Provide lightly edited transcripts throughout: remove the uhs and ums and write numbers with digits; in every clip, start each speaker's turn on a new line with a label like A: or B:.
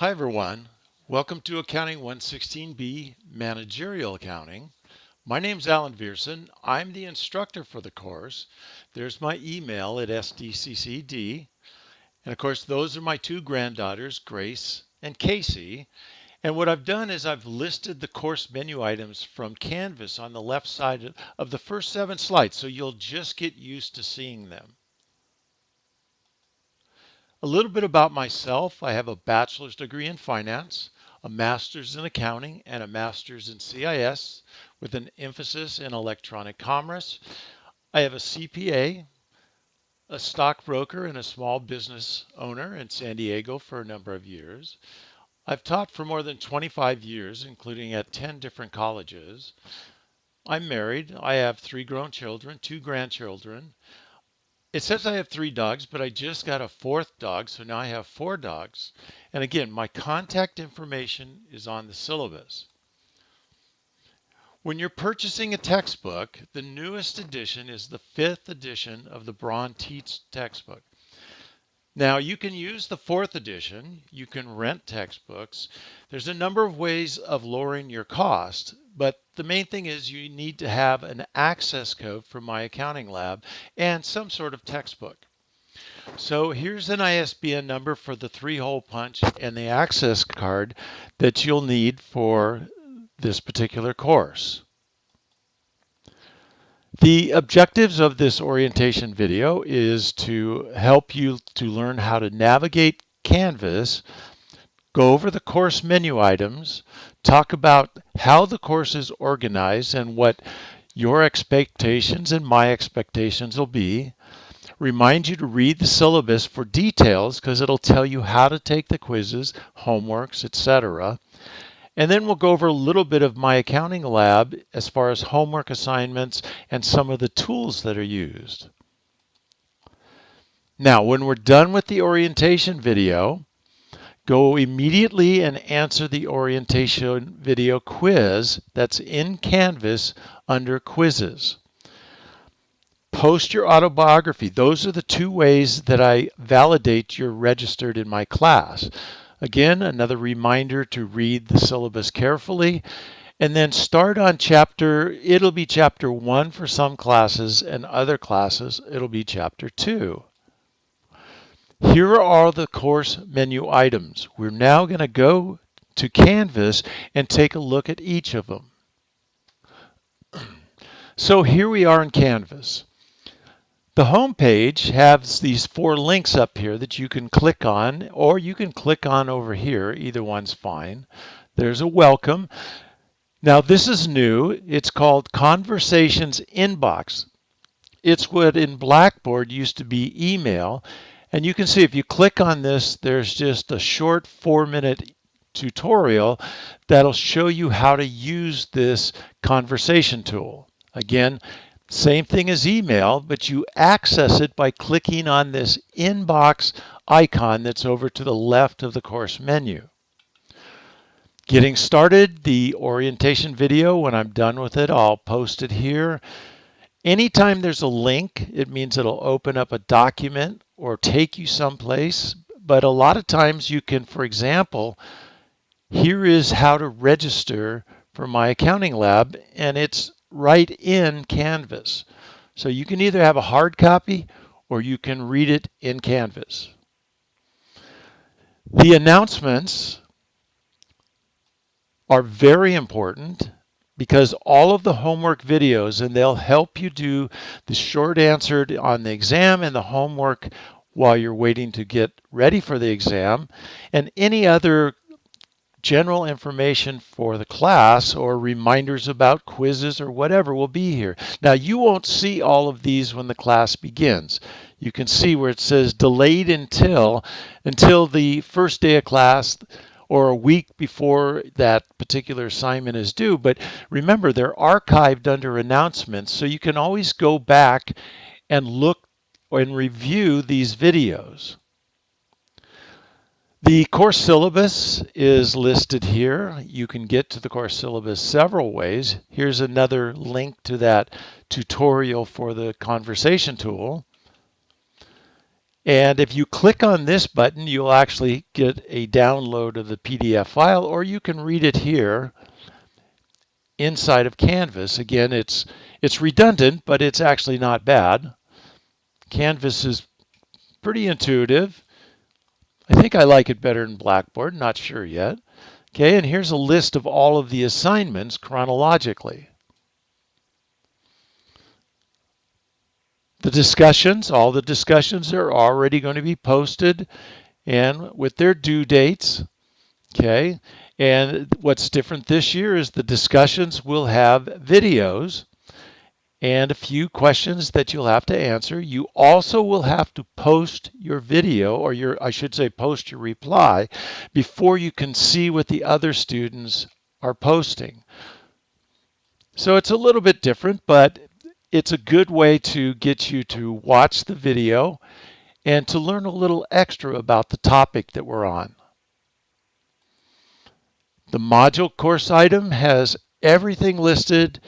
A: Hi everyone, welcome to Accounting 116B, Managerial Accounting. My name's Alan Viersen. I'm the instructor for the course. There's my email at sdccd. And of course, those are my two granddaughters, Grace and Casey. And what I've done is I've listed the course menu items from Canvas on the left side of the first 7 slides, so you'll just get used to seeing them. A little bit about myself. I have a bachelor's degree in finance, a master's in accounting, and a master's in CIS with an emphasis in electronic commerce. I have a CPA, a stockbroker, and a small business owner in San Diego for a number of years. I've taught for more than 25 years, including at 10 different colleges. I'm married. I have 3 grown children, 2 grandchildren. It says I have 3 dogs, but I just got a 4th dog, so now I have 4 dogs. And again, my contact information is on the syllabus. When you're purchasing a textbook, the newest edition is the 5th edition of the Braun Teets textbook. Now, you can use the 4th edition, you can rent textbooks. There's a number of ways of lowering your cost, but the main thing is you need to have an access code from My Accounting Lab and some sort of textbook. So here's an ISBN number for the 3-hole punch and the access card that you'll need for this particular course. The objectives of this orientation video is to help you to learn how to navigate Canvas, go over the course menu items, talk about how the course is organized and what your expectations and my expectations will be, remind you to read the syllabus for details because it'll tell you how to take the quizzes, homeworks, etc. And then we'll go over a little bit of My Accounting Lab as far as homework assignments and some of the tools that are used. Now, when we're done with the orientation video, go immediately and answer the orientation video quiz that's in Canvas under Quizzes. Post your autobiography. Those are the 2 ways that I validate you're registered in my class. Again, another reminder to read the syllabus carefully and then start on it'll be chapter 1 for some classes and other classes, it'll be chapter 2. Here are the course menu items. We're now going to go to Canvas and take a look at each of them. So here we are in Canvas. The home page has these 4 links up here that you can click on, or you can click on over here. Either one's fine. There's a welcome. Now this is new. It's called Conversations Inbox. It's what in Blackboard used to be email. And you can see if you click on this, there's just a short 4-minute tutorial that'll show you how to use this conversation tool. Again, same thing as email, but you access it by clicking on this inbox icon that's over to the left of the course menu. Getting started, the orientation video, when I'm done with it, I'll post it here. Anytime there's a link, it means it'll open up a document or take you someplace. But a lot of times you can, for example, here is how to register for My Accounting Lab, and it's right in Canvas. So you can either have a hard copy or you can read it in Canvas. The announcements are very important because all of the homework videos, and they'll help you do the short answer on the exam and the homework while you're waiting to get ready for the exam, and any other general information for the class or reminders about quizzes or whatever will be here. Now, you won't see all of these when the class begins. You can see where it says delayed until the first day of class or a week before that particular assignment is due. But remember, they're archived under announcements, so you can always go back and look and review these videos. The course syllabus is listed here. You can get to the course syllabus several ways. Here's another link to that tutorial for the conversation tool. And if you click on this button, you'll actually get a download of the PDF file, or you can read it here inside of Canvas. Again, it's redundant, but it's actually not bad. Canvas is pretty intuitive. I think I like it better than Blackboard, not sure yet. Okay, and here's a list of all of the assignments chronologically. The discussions, all the discussions are already going to be posted and with their due dates. Okay, and what's different this year is the discussions will have videos and a few questions that you'll have to answer. You also will have to post your video, or I should say post your reply, before you can see what the other students are posting. So it's a little bit different, but it's a good way to get you to watch the video and to learn a little extra about the topic that we're on. The module course item has everything listed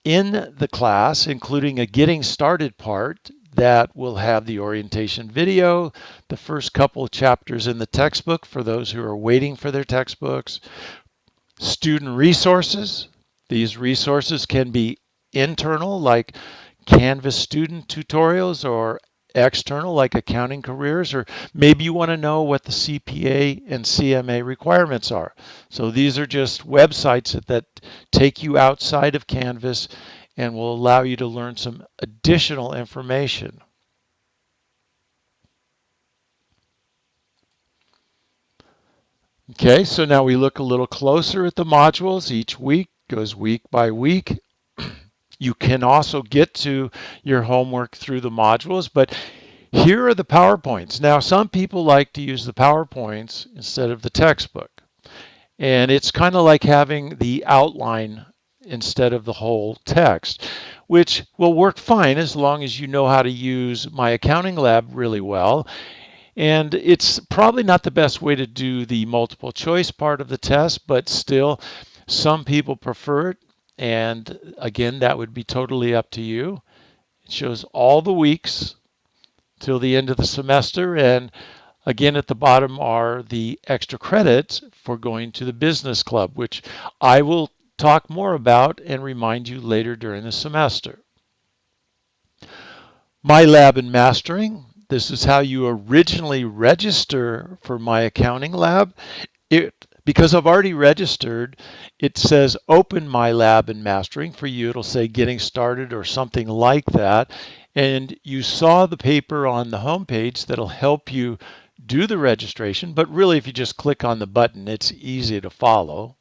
A: in the class, including a getting started part that will have the orientation video, the first couple of chapters in the textbook for those who are waiting for their textbooks, student resources. These resources can be internal, like Canvas student tutorials, or external, like accounting careers, or maybe you want to know what the CPA and CMA requirements are. So these are just websites that take you outside of Canvas and will allow you to learn some additional information. Okay, so now we look a little closer at the modules. Each week goes week by week. You can also get to your homework through the modules, but here are the PowerPoints. Now, some people like to use the PowerPoints instead of the textbook. And it's kind of like having the outline instead of the whole text, which will work fine as long as you know how to use My Accounting Lab really well. And it's probably not the best way to do the multiple choice part of the test, but still, some people prefer it. And again, that would be totally up to you. It shows all the weeks till the end of the semester. And again, at the bottom are the extra credits for going to the business club, which I will talk more about and remind you later during the semester. My Lab and Mastering. This is how you originally register for My Accounting Lab. Because I've already registered, it says Open My Lab and Mastering. For you, it'll say Getting Started or something like that. And you saw the paper on the homepage that'll help you do the registration, but really if you just click on the button, it's easy to follow.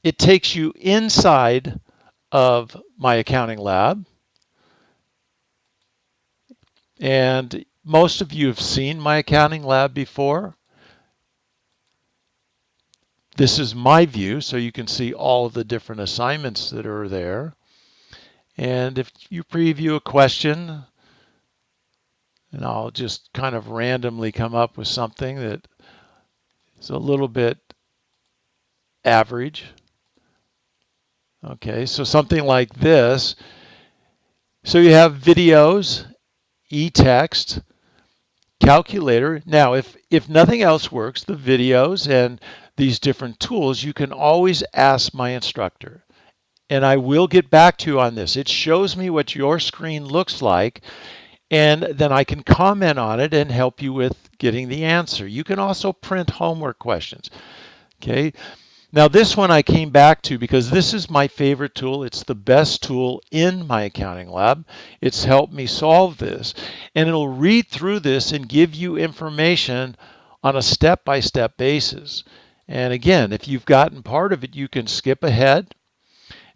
A: It takes you inside of My Accounting Lab. And most of you have seen My Accounting Lab before. This is my view, so you can see all of the different assignments that are there. And if you preview a question, and I'll just kind of randomly come up with something that is a little bit average. Okay, so something like this. So you have videos, e-text, calculator. Now, if nothing else works, the videos and these different tools, you can always ask my instructor. And I will get back to you on this. It shows me what your screen looks like, and then I can comment on it and help you with getting the answer. You can also print homework questions. Okay. Now this one I came back to because this is my favorite tool. It's the best tool in My Accounting Lab. It's helped me solve this. And it'll read through this and give you information on a step-by-step basis. And again, if you've gotten part of it, you can skip ahead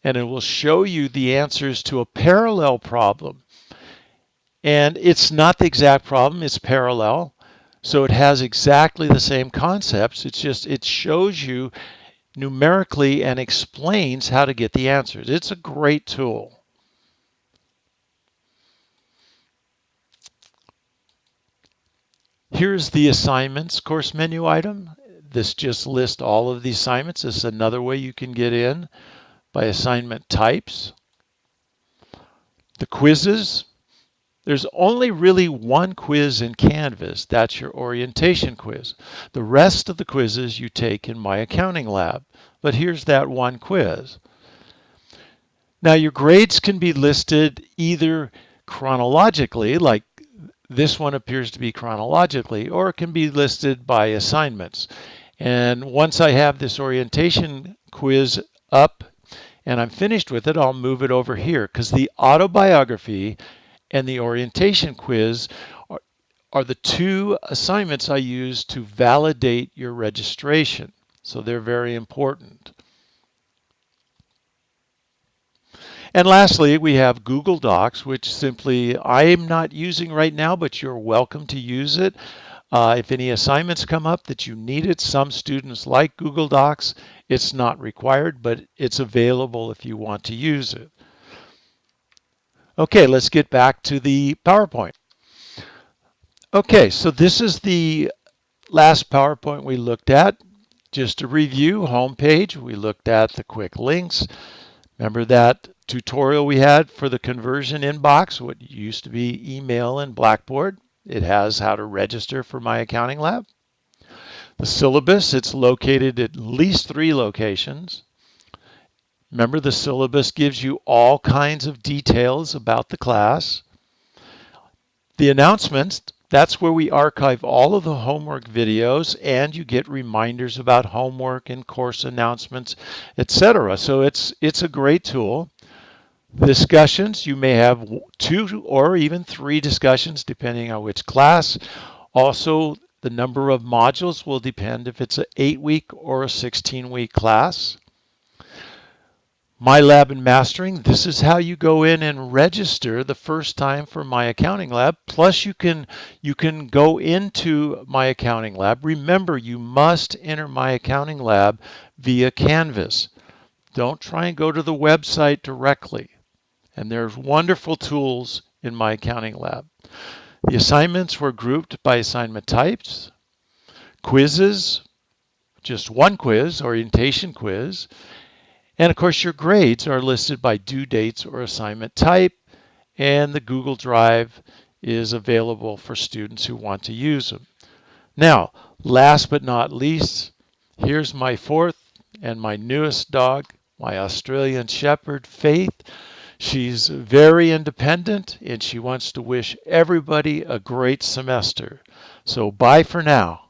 A: and it will show you the answers to a parallel problem. And it's not the exact problem, it's parallel. So it has exactly the same concepts. It's just, it shows you numerically and explains how to get the answers. It's a great tool. Here's the assignments course menu item. This just lists all of the assignments. This is another way you can get in by assignment types. The quizzes. There's only really one quiz in Canvas. That's your orientation quiz. The rest of the quizzes you take in My Accounting Lab. But here's that one quiz. Now your grades can be listed either chronologically, like this one appears to be chronologically, or it can be listed by assignments. And once I have this orientation quiz up and I'm finished with it, I'll move it over here because the autobiography and the orientation quiz are the two assignments I use to validate your registration. So they're very important. And lastly, we have Google Docs, which simply I'm not using right now, but you're welcome to use it. If any assignments come up that you need it, some students like Google Docs. It's not required, but it's available if you want to use it. Okay, let's get back to the PowerPoint. Okay, so this is the last PowerPoint we looked at. Just to review, homepage, we looked at the quick links. Remember that tutorial we had for the conversion inbox, what used to be email and Blackboard? It has how to register for My Accounting Lab. The syllabus, it's located at least 3 locations. Remember, the syllabus gives you all kinds of details about the class. The announcements, that's where we archive all of the homework videos and you get reminders about homework and course announcements, etc. So it's a great tool. Discussions, you may have 2 or even 3 discussions depending on which class. Also, the number of modules will depend if it's an 8-week or a 16-week class. My Lab and Mastering, this is how you go in and register the first time for My Accounting Lab. Plus you can go into My Accounting Lab. Remember, you must enter My Accounting Lab via Canvas. Don't try and go to the website directly. And there's wonderful tools in My Accounting Lab. The assignments were grouped by assignment types. Quizzes, just one quiz, orientation quiz. And of course, your grades are listed by due dates or assignment type, and the Google Drive is available for students who want to use them. Now, last but not least, here's my 4th and my newest dog, my Australian Shepherd, Faith. She's very independent, and she wants to wish everybody a great semester. So bye for now.